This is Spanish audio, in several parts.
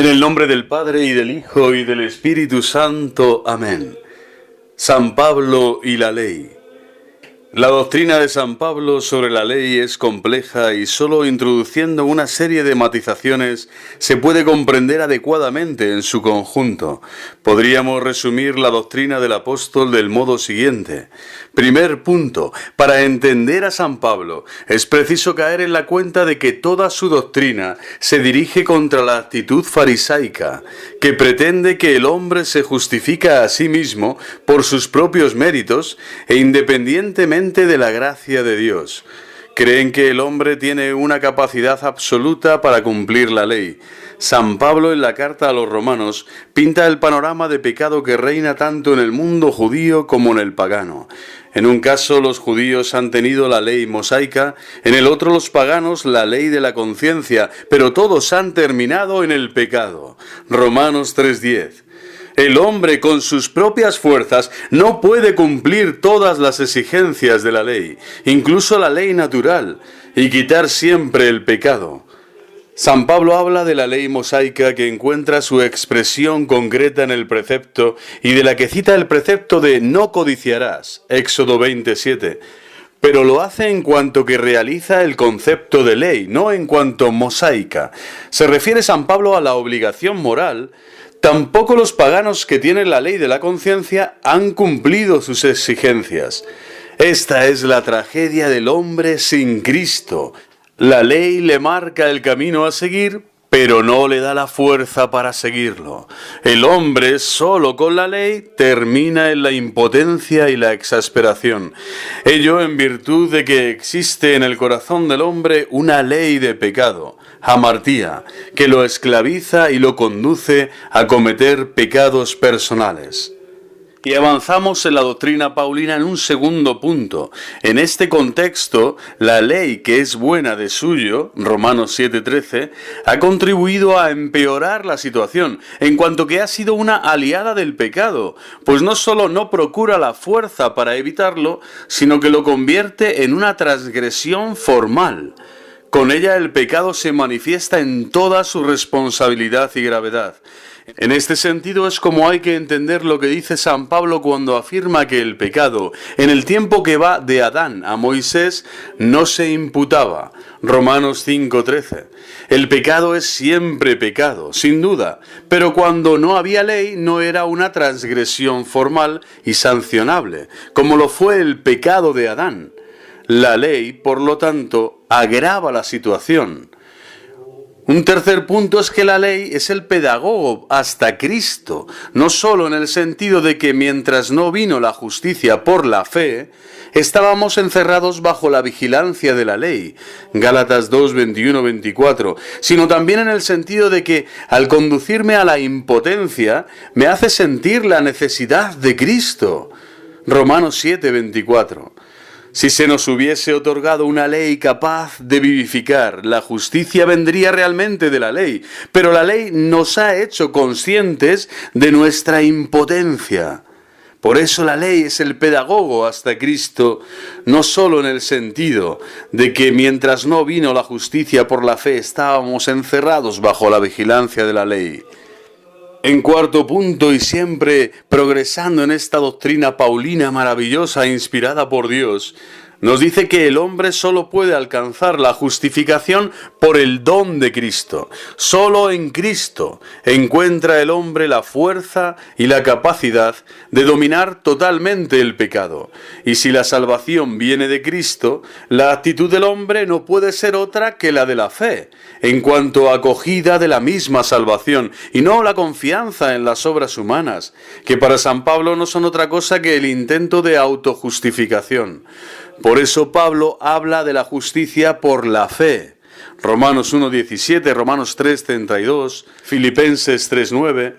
En el nombre del Padre, y del Hijo, y del Espíritu Santo. Amén. San Pablo y la ley. La doctrina de San Pablo sobre la ley es compleja y solo introduciendo una serie de matizaciones se puede comprender adecuadamente en su conjunto. Podríamos resumir la doctrina del apóstol del modo siguiente. Primer punto, para entender a San Pablo es preciso caer en la cuenta de que toda su doctrina se dirige contra la actitud farisaica, que pretende que el hombre se justifica a sí mismo por sus propios méritos e independientemente de la gracia de Dios. Creen que el hombre tiene una capacidad absoluta para cumplir la ley. San Pablo en la carta a los romanos pinta el panorama de pecado que reina tanto en el mundo judío como en el pagano. En un caso los judíos han tenido la ley mosaica, en el otro los paganos la ley de la conciencia, pero todos han terminado en el pecado. Romanos 3:10. El hombre con sus propias fuerzas no puede cumplir todas las exigencias de la ley, incluso la ley natural, y quitar siempre el pecado. San Pablo habla de la ley mosaica que encuentra su expresión concreta en el precepto y de la que cita el precepto de no codiciarás, Éxodo 27. Pero lo hace en cuanto que realiza el concepto de ley, no en cuanto mosaica. Se refiere San Pablo a la obligación moral. Tampoco los paganos que tienen la ley de la conciencia han cumplido sus exigencias. Esta es la tragedia del hombre sin Cristo. La ley le marca el camino a seguir, pero no le da la fuerza para seguirlo. El hombre solo con la ley termina en la impotencia y la exasperación. Ello en virtud de que existe en el corazón del hombre una ley de pecado, hamartía, que lo esclaviza y lo conduce a cometer pecados personales. Y avanzamos en la doctrina paulina en un segundo punto. En este contexto, la ley que es buena de suyo, Romanos 7:13, ha contribuido a empeorar la situación, en cuanto que ha sido una aliada del pecado, pues no solo no procura la fuerza para evitarlo, sino que lo convierte en una transgresión formal. Con ella el pecado se manifiesta en toda su responsabilidad y gravedad. En este sentido es como hay que entender lo que dice San Pablo cuando afirma que el pecado, en el tiempo que va de Adán a Moisés, no se imputaba. Romanos 5:13. El pecado es siempre pecado, sin duda, pero cuando no había ley no era una transgresión formal y sancionable, como lo fue el pecado de Adán. La ley, por lo tanto, agrava la situación. Un tercer punto es que la ley es el pedagogo hasta Cristo, no solo en el sentido de que mientras no vino la justicia por la fe, estábamos encerrados bajo la vigilancia de la ley, Gálatas 2:21-24, sino también en el sentido de que al conducirme a la impotencia me hace sentir la necesidad de Cristo, Romanos 7:24. Si se nos hubiese otorgado una ley capaz de vivificar, la justicia vendría realmente de la ley, pero la ley nos ha hecho conscientes de nuestra impotencia. Por eso la ley es el pedagogo hasta Cristo, no solo en el sentido de que mientras no vino la justicia por la fe estábamos encerrados bajo la vigilancia de la ley. En cuarto punto, y siempre progresando en esta doctrina paulina maravillosa inspirada por Dios, nos dice que el hombre solo puede alcanzar la justificación por el don de Cristo. Solo en Cristo encuentra el hombre la fuerza y la capacidad de dominar totalmente el pecado. Y si la salvación viene de Cristo, la actitud del hombre no puede ser otra que la de la fe, en cuanto a acogida de la misma salvación, y no la confianza en las obras humanas, que para San Pablo no son otra cosa que el intento de autojustificación. Por eso Pablo habla de la justicia por la fe. Romanos 1:17, Romanos 3:32, Filipenses 3:9.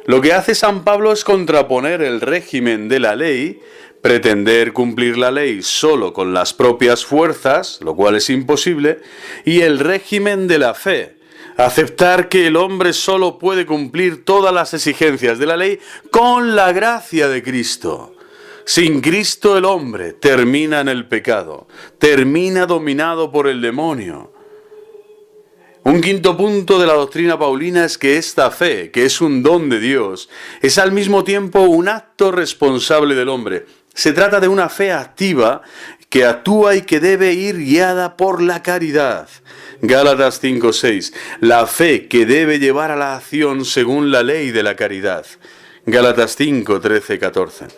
Lo que hace San Pablo es contraponer el régimen de la ley, pretender cumplir la ley solo con las propias fuerzas, lo cual es imposible, y el régimen de la fe, aceptar que el hombre solo puede cumplir todas las exigencias de la ley con la gracia de Cristo. Sin Cristo el hombre termina en el pecado, termina dominado por el demonio. Un quinto punto de la doctrina paulina es que esta fe, que es un don de Dios, es al mismo tiempo un acto responsable del hombre. Se trata de una fe activa que actúa y que debe ir guiada por la caridad. Gálatas 5:6. La fe que debe llevar a la acción según la ley de la caridad. Gálatas 5:13-14.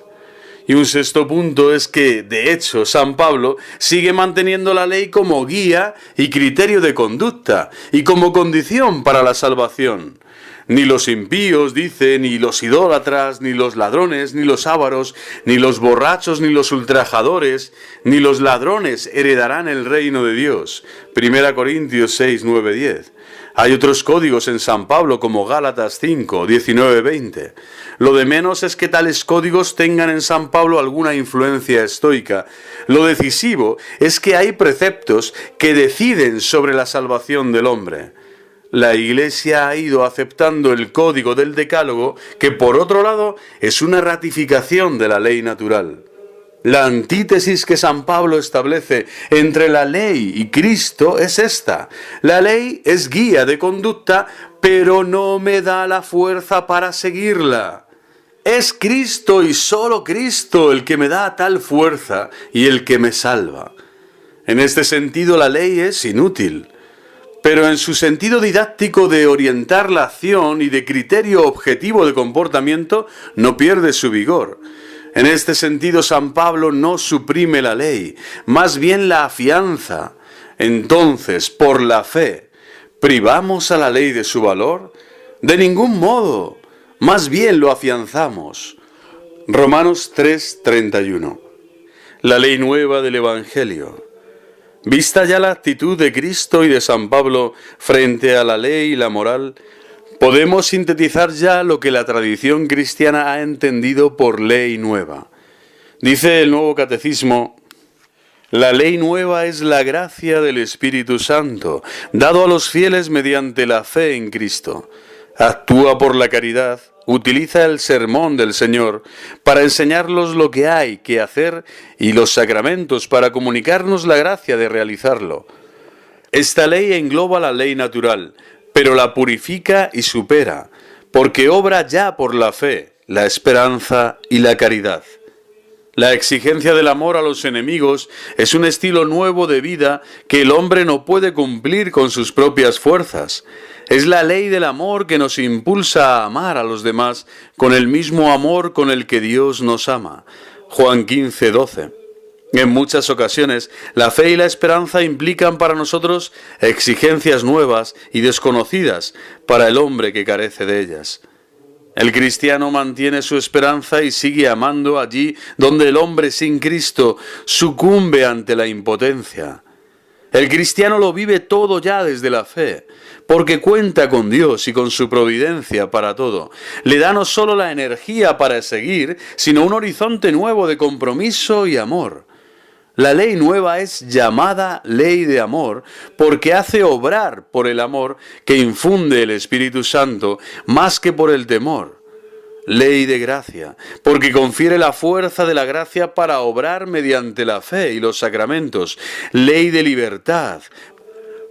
Y un sexto punto es que, de hecho, San Pablo sigue manteniendo la ley como guía y criterio de conducta y como condición para la salvación. Ni los impíos, dice, ni los idólatras, ni los ladrones, ni los ávaros, ni los borrachos, ni los ultrajadores, ni los ladrones heredarán el reino de Dios. 1 Corintios 6, 9, 10. Hay otros códigos en San Pablo como Gálatas 5, 19, 20. Lo de menos es que tales códigos tengan en San Pablo alguna influencia estoica. Lo decisivo es que hay preceptos que deciden sobre la salvación del hombre. La Iglesia ha ido aceptando el código del Decálogo, que por otro lado es una ratificación de la ley natural. La antítesis que San Pablo establece entre la ley y Cristo es esta. La ley es guía de conducta, pero no me da la fuerza para seguirla. Es Cristo y solo Cristo el que me da tal fuerza y el que me salva. En este sentido la ley es inútil, pero en su sentido didáctico de orientar la acción y de criterio objetivo de comportamiento no pierde su vigor. En este sentido, San Pablo no suprime la ley, más bien la afianza. Entonces, por la fe, ¿privamos a la ley de su valor? De ningún modo, más bien lo afianzamos. Romanos 3:31. La ley nueva del Evangelio. Vista ya la actitud de Cristo y de San Pablo frente a la ley y la moral, podemos sintetizar ya lo que la tradición cristiana ha entendido por ley nueva. Dice el Nuevo Catecismo: la ley nueva es la gracia del Espíritu Santo, dado a los fieles mediante la fe en Cristo. Actúa por la caridad, utiliza el sermón del Señor para enseñarlos lo que hay que hacer y los sacramentos para comunicarnos la gracia de realizarlo. Esta ley engloba la ley natural, pero la purifica y supera, porque obra ya por la fe, la esperanza y la caridad. La exigencia del amor a los enemigos es un estilo nuevo de vida que el hombre no puede cumplir con sus propias fuerzas. Es la ley del amor que nos impulsa a amar a los demás con el mismo amor con el que Dios nos ama. Juan 15, 12. En muchas ocasiones, la fe y la esperanza implican para nosotros exigencias nuevas y desconocidas para el hombre que carece de ellas. El cristiano mantiene su esperanza y sigue amando allí donde el hombre sin Cristo sucumbe ante la impotencia. El cristiano lo vive todo ya desde la fe, porque cuenta con Dios y con su providencia para todo. Le da no solo la energía para seguir, sino un horizonte nuevo de compromiso y amor. La ley nueva es llamada ley de amor porque hace obrar por el amor que infunde el Espíritu Santo más que por el temor. Ley de gracia, porque confiere la fuerza de la gracia para obrar mediante la fe y los sacramentos. Ley de libertad,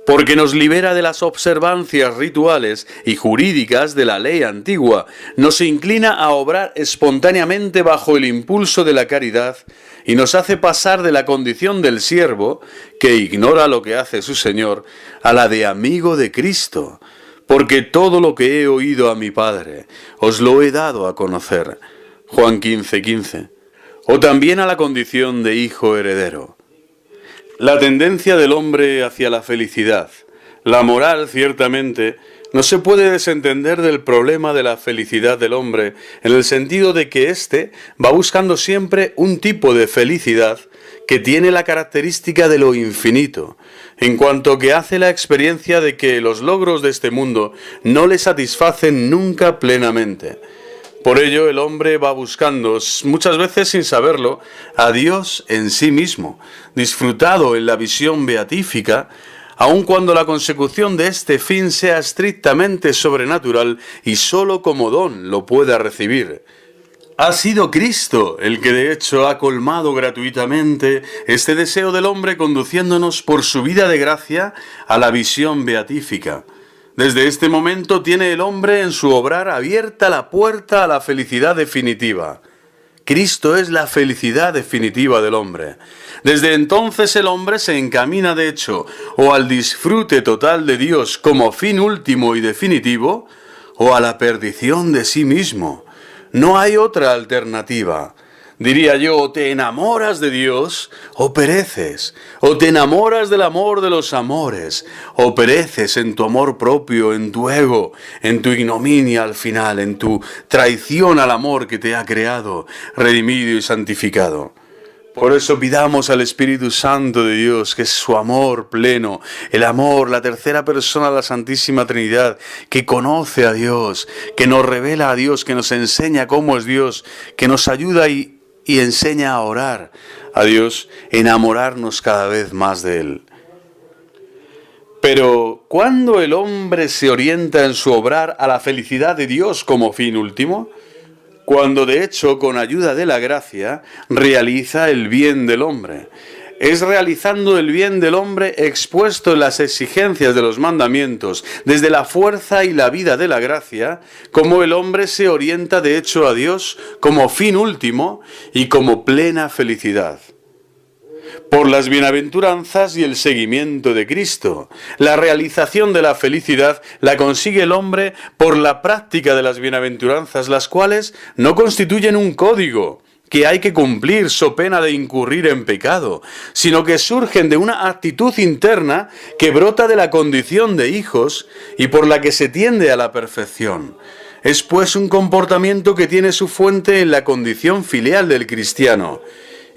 porque nos libera de las observancias rituales y jurídicas de la ley antigua, nos inclina a obrar espontáneamente bajo el impulso de la caridad y nos hace pasar de la condición del siervo, que ignora lo que hace su Señor, a la de amigo de Cristo, porque todo lo que he oído a mi Padre, os lo he dado a conocer. Juan 15, 15. O también a la condición de hijo heredero. La tendencia del hombre hacia la felicidad, la moral ciertamente, no se puede desentender del problema de la felicidad del hombre, en el sentido de que éste va buscando siempre un tipo de felicidad que tiene la característica de lo infinito, en cuanto que hace la experiencia de que los logros de este mundo no le satisfacen nunca plenamente. Por ello el hombre va buscando, muchas veces sin saberlo, a Dios en sí mismo, disfrutado en la visión beatífica, aun cuando la consecución de este fin sea estrictamente sobrenatural y sólo como don lo pueda recibir. Ha sido Cristo el que de hecho ha colmado gratuitamente este deseo del hombre, conduciéndonos por su vida de gracia a la visión beatífica. Desde este momento tiene el hombre en su obrar abierta la puerta a la felicidad definitiva. Cristo es la felicidad definitiva del hombre. Desde entonces el hombre se encamina de hecho o al disfrute total de Dios como fin último y definitivo, o a la perdición de sí mismo. No hay otra alternativa. Diría yo, o te enamoras de Dios o pereces, o te enamoras del amor de los amores, o pereces en tu amor propio, en tu ego, en tu ignominia al final, en tu traición al amor que te ha creado, redimido y santificado. Por eso pidamos al Espíritu Santo de Dios, que es su amor pleno, el amor, la tercera persona de la Santísima Trinidad, que conoce a Dios, que nos revela a Dios, que nos enseña cómo es Dios, que nos ayuda y enseña a orar a Dios, enamorarnos cada vez más de Él. Pero, ¿cuándo el hombre se orienta en su obrar a la felicidad de Dios como fin último? Cuando de hecho, con ayuda de la gracia, realiza el bien del hombre. Es realizando el bien del hombre expuesto en las exigencias de los mandamientos, desde la fuerza y la vida de la gracia, como el hombre se orienta de hecho a Dios como fin último y como plena felicidad. Por las bienaventuranzas y el seguimiento de Cristo. La realización de la felicidad la consigue el hombre por la práctica de las bienaventuranzas, las cuales no constituyen un código que hay que cumplir so pena de incurrir en pecado, sino que surgen de una actitud interna que brota de la condición de hijos y por la que se tiende a la perfección. Es pues un comportamiento que tiene su fuente en la condición filial del cristiano,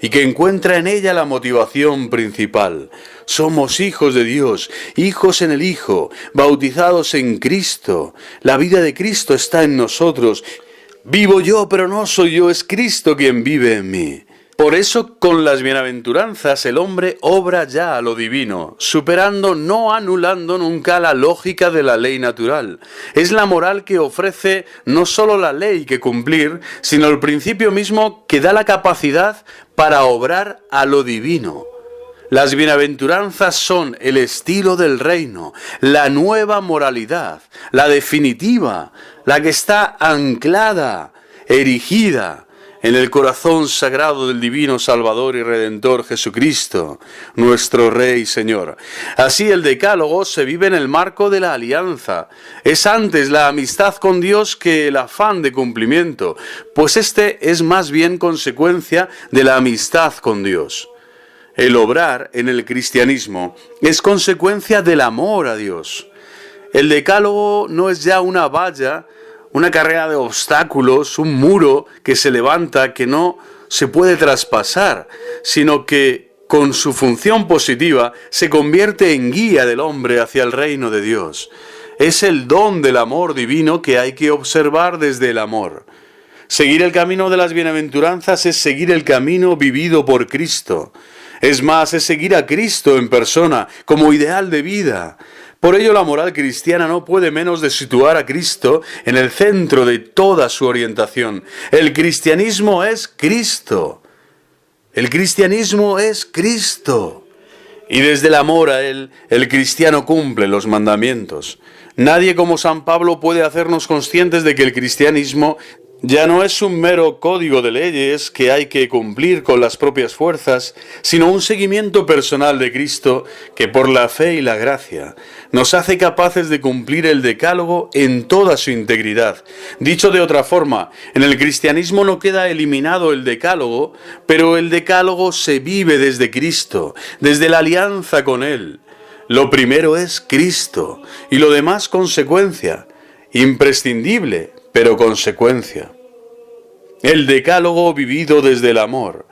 y que encuentra en ella la motivación principal. Somos hijos de Dios, hijos en el Hijo, bautizados en Cristo. La vida de Cristo está en nosotros. Vivo yo, pero no soy yo, es Cristo quien vive en mí. Por eso, con las bienaventuranzas, el hombre obra ya a lo divino, superando, no anulando nunca la lógica de la ley natural. Es la moral que ofrece no solo la ley que cumplir, sino el principio mismo que da la capacidad para obrar a lo divino. Las bienaventuranzas son el estilo del reino, la nueva moralidad, la definitiva, la que está anclada, erigida en el corazón sagrado del divino Salvador y Redentor Jesucristo, nuestro Rey y Señor. Así el decálogo se vive en el marco de la alianza. Es antes la amistad con Dios que el afán de cumplimiento, pues este es más bien consecuencia de la amistad con Dios. El obrar en el cristianismo es consecuencia del amor a Dios. El decálogo no es ya una valla, una carrera de obstáculos, un muro que se levanta, que no se puede traspasar, sino que con su función positiva se convierte en guía del hombre hacia el reino de Dios. Es el don del amor divino que hay que observar desde el amor. Seguir el camino de las bienaventuranzas es seguir el camino vivido por Cristo. Es más, es seguir a Cristo en persona como ideal de vida. Por ello la moral cristiana no puede menos de situar a Cristo en el centro de toda su orientación. El cristianismo es Cristo. El cristianismo es Cristo. Y desde el amor a Él, el cristiano cumple los mandamientos. Nadie como San Pablo puede hacernos conscientes de que el cristianismo ya no es un mero código de leyes que hay que cumplir con las propias fuerzas, sino un seguimiento personal de Cristo que por la fe y la gracia nos hace capaces de cumplir el decálogo en toda su integridad. Dicho de otra forma, en el cristianismo no queda eliminado el decálogo, pero el decálogo se vive desde Cristo, desde la alianza con Él. Lo primero es Cristo y lo demás consecuencia, imprescindible, pero consecuencia. El decálogo vivido desde el amor.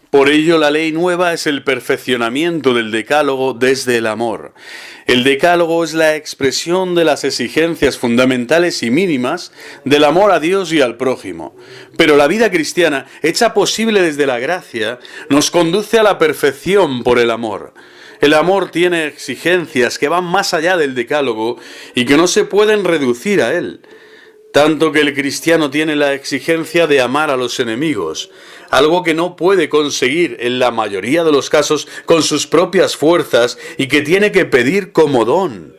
Por ello la ley nueva es el perfeccionamiento del decálogo desde el amor. El decálogo es la expresión de las exigencias fundamentales y mínimas del amor a Dios y al prójimo. Pero la vida cristiana, hecha posible desde la gracia, nos conduce a la perfección por el amor. El amor tiene exigencias que van más allá del decálogo y que no se pueden reducir a él. tanto que el cristiano tiene la exigencia de amar a los enemigos, algo que no puede conseguir en la mayoría de los casos con sus propias fuerzas y que tiene que pedir como don.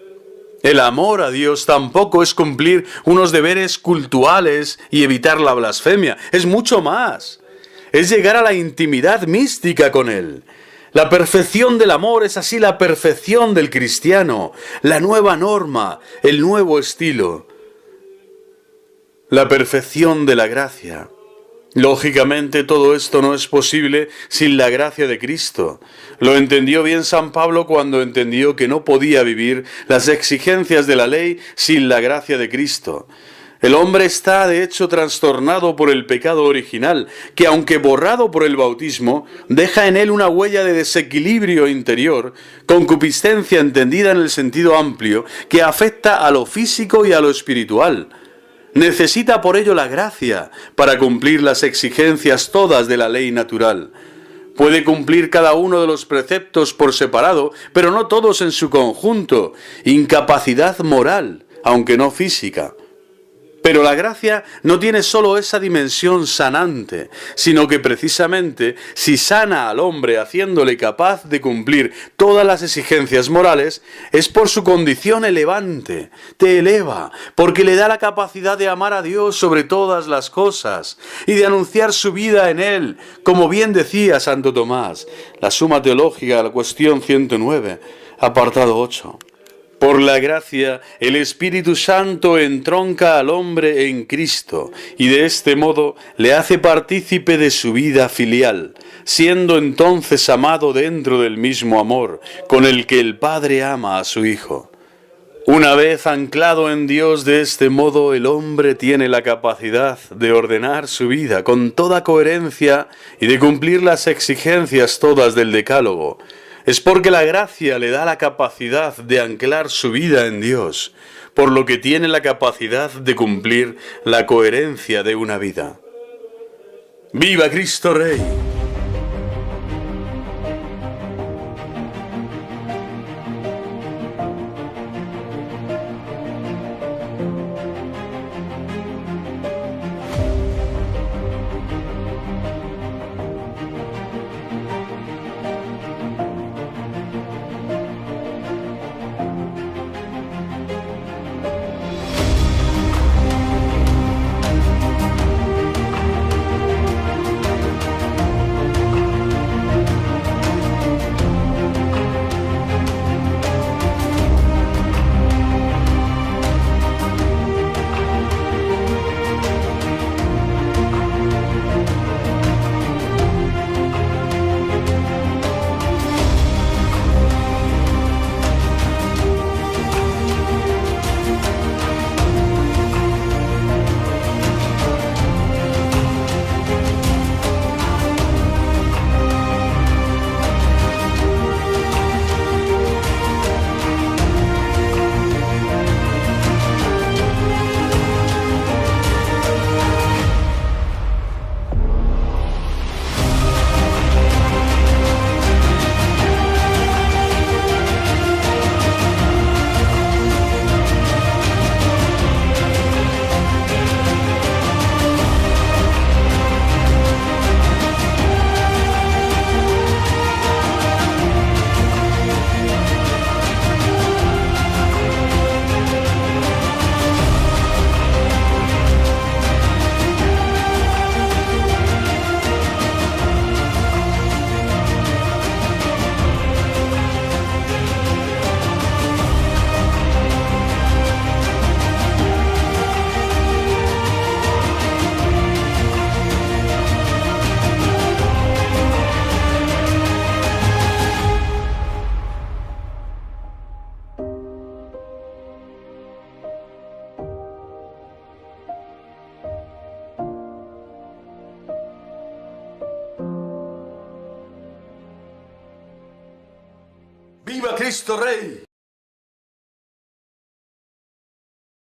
El amor a Dios tampoco es cumplir unos deberes cultuales y evitar la blasfemia, es mucho más. Es llegar a la intimidad mística con Él. La perfección del amor es así la perfección del cristiano, la nueva norma, el nuevo estilo. La perfección de la gracia. Lógicamente todo esto no es posible sin la gracia de Cristo. Lo entendió bien San Pablo cuando entendió que no podía vivir las exigencias de la ley sin la gracia de Cristo. El hombre está de hecho trastornado por el pecado original, que aunque borrado por el bautismo, deja en él una huella de desequilibrio interior, concupiscencia entendida en el sentido amplio, que afecta a lo físico y a lo espiritual. Necesita por ello la gracia para cumplir las exigencias todas de la ley natural. Puede cumplir cada uno de los preceptos por separado, pero no todos en su conjunto. Incapacidad moral, aunque no física. Pero la gracia no tiene solo esa dimensión sanante, sino que precisamente si sana al hombre haciéndole capaz de cumplir todas las exigencias morales, es por su condición elevante, te eleva, porque le da la capacidad de amar a Dios sobre todas las cosas y de anunciar su vida en Él, como bien decía Santo Tomás, la Suma Teológica, la cuestión 109, apartado 8. Por la gracia, el Espíritu Santo entronca al hombre en Cristo y de este modo le hace partícipe de su vida filial, siendo entonces amado dentro del mismo amor con el que el Padre ama a su Hijo. Una vez anclado en Dios de este modo, el hombre tiene la capacidad de ordenar su vida con toda coherencia y de cumplir las exigencias todas del Decálogo. Es porque la gracia le da la capacidad de anclar su vida en Dios, por lo que tiene la capacidad de cumplir la coherencia de una vida. ¡Viva Cristo Rey! ¡Viva Cristo Rey!